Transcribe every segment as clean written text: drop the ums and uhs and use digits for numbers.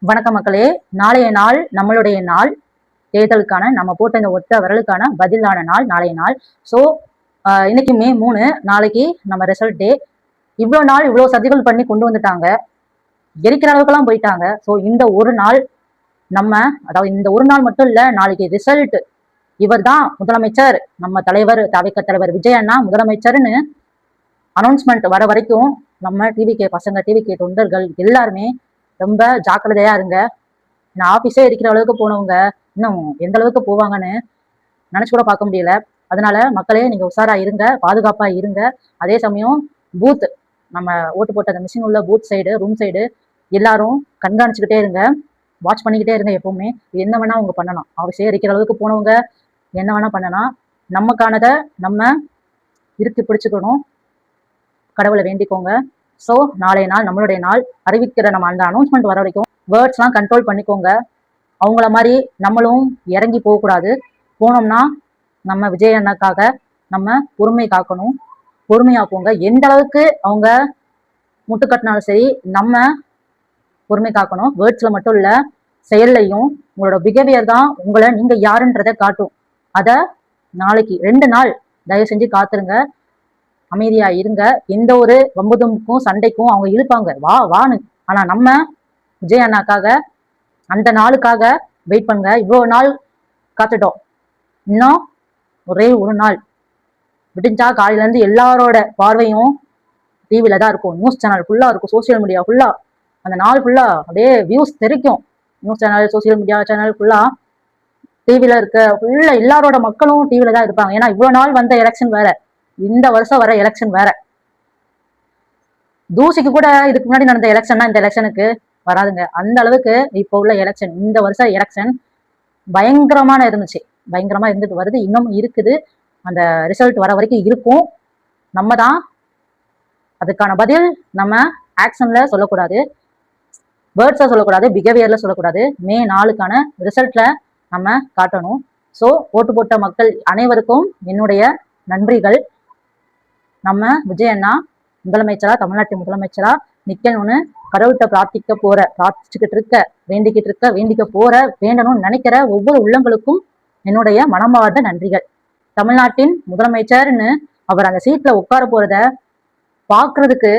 வணக்கம் மக்களே. நாளைய நாள் நம்மளுடைய நாள். தேர்தலுக்கான நம்ம போட்ட இந்த ஒத்த விரலுக்கான பதிலான நாள் நாளைய நாள். ஸோ இன்னைக்கு மே 3, நாளைக்கு நம்ம ரிசல்ட் டே. இவ்வளோ நாள் இவ்வளோ சதிகள் பண்ணி கொண்டு வந்துட்டாங்க, எரிக்கிற அளவுக்குலாம் போயிட்டாங்க. ஸோ இந்த ஒரு நாள் நம்ம, அதாவது இந்த ஒரு நாள் மட்டும் இல்லை, நாளைக்கு ரிசல்ட் இவர் தான் முதலமைச்சர், நம்ம தலைவர் தவிக தலைவர் விஜய் அண்ணா முதலமைச்சர்னு அனௌன்ஸ்மெண்ட் வர வரைக்கும் நம்ம டிவிகே பசங்க, டிவிகே தொண்டர்கள் எல்லாருமே ரொம்ப ஜாக்கிரதையா இருங்க. நான் ஆபீஸே இருக்கிற அளவுக்கு போனவங்க இன்னும் எந்த அளவுக்கு போவாங்கன்னு நினைச்சு கூட பார்க்க முடியல. அதனால மக்களே, நீங்க உஷாரா இருங்க, பாதுகாப்பா இருங்க. அதே சமயம் பூத், நம்ம ஓட்டு போட்ட அந்த மிஷின் உள்ள பூத் சைடு, ரூம் சைடு எல்லாரும் கண்காணிச்சுக்கிட்டே இருங்க, வாட்ச் பண்ணிக்கிட்டே இருங்க. எப்பவுமே என்ன வேணா அவங்க பண்ணலாம். ஆபீஸே இருக்கிற அளவுக்கு போனவங்க என்ன வேணா பண்ணலாம். நமக்கானதை நம்ம இறுக்கி பிடிச்சுக்கணும். கடவுளை வேண்டிக்கோங்க. ஸோ நாளைய நாள் நம்மளுடைய நாள். அறிவிக்கிற நம்ம அந்த அனௌன்ஸ்மெண்ட் வர வரைக்கும் வேர்ட்ஸ்லாம் கண்ட்ரோல் பண்ணிக்கோங்க. அவங்கள மாதிரி நம்மளும் இறங்கி போகக்கூடாது. போனோம்னா நம்ம விஜய் அண்ணாக்காக நம்ம பொறுமை காக்கணும். பொறுமையா போங்க. எந்த அளவுக்கு அவங்க முட்டுக்கட்டினாலும் சரி, நம்ம பொறுமை காக்கணும். வேர்ட்ஸ்ல மட்டும் இல்ல, செயல்லையும். உங்களோட பிஹேவியர் தான் உங்களை நீங்க யாருன்றதை காட்டும். அதை நாளைக்கு 2 நாள் தயவு செஞ்சு காத்துருங்க. அமைதியா இருங்க. எந்த ஒரு வம்புதும்புக்கும் சண்டைக்கும் அவங்க இழுப்பாங்க, வா வான்னு. ஆனா நம்ம விஜய் அண்ணாக்காக, அந்த நாளுக்காக வெயிட் பண்ணுங்க. இவ்வளவு நாள் காத்துட்டோம், இன்னும் ஒரே ஒரு நாள் விடிஞ்சா காலையில இருந்து எல்லாரோட பார்வையும் டிவில தான் இருக்கும். நியூஸ் சேனல் ஃபுல்லா இருக்கும், சோசியல் மீடியா ஃபுல்லா. அந்த நாள் ஃபுல்லா அப்படியே வியூஸ் தெரிக்கும். News channel, social media channel ஃபுல்லா, டிவில இருக்க ஃபுல்லா எல்லாரோட மக்களும் டிவில தான் இருப்பாங்க. ஏன்னா இவ்வளவு நாள் வந்த எலெக்ஷன் வேற, இந்த வருஷம் வர எலெக்ஷன் வேற. தூசிக்கு கூட இதுக்கு முன்னாடி நடந்த எலெக்ஷன்னா இந்த எலெக்ஷனுக்கு வராதுங்க. அந்த அளவுக்கு இப்போ உள்ள எலெக்ஷன், இந்த வருஷம் எலெக்ஷன் பயங்கரமான இருந்துச்சு. பயங்கரமா இருந்துட்டு வருது, இன்னும் இருக்குது. அந்த ரிசல்ட் வர வரைக்கும் இருக்கும். நம்ம தான் அதுக்கான பதில் நம்ம ஆக்ஷன்ல சொல்லக்கூடாது, வேர்ட்ஸ்ல சொல்லக்கூடாது, பிஹேவியர்ல சொல்லக்கூடாது. மே 4க்கான ரிசல்ட்ல நம்ம காட்டணும். ஸோ ஓட்டு போட்ட மக்கள் அனைவருக்கும் என்னுடைய நன்றிகள். நம்ம விஜய் அண்ணா முதலமைச்சரா, தமிழ்நாட்டு முதலமைச்சரா நிக்கணும்னு கடவுள்கிட்ட பிரார்த்திச்சுக்கிட்டு இருக்க, வேண்டிக்க போற, வேண்டணும்னு நினைக்கிற ஒவ்வொரு உள்ளங்களுக்கும் என்னுடைய மனமார்ந்த நன்றிகள். தமிழ்நாட்டின் முதலமைச்சர்னு அவர் அந்த சீட்ல உட்கார போறத பாக்குறதுக்கு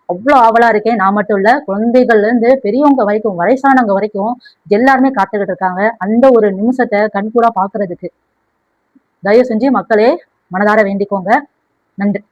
அவ்வளோ ஆவலா இருக்கேன். நான் மட்டும் இல்ல, குழந்தைகள்ல இருந்து பெரியவங்க வரைக்கும், வயசானவங்க வரைக்கும் எல்லாருமே காத்துக்கிட்டு இருக்காங்க அந்த ஒரு நிமிஷத்தை கண்கூடா பாக்குறதுக்கு. தயவு செஞ்சு மக்களே, மனதார வேண்டிக்கோங்க. நன்றி.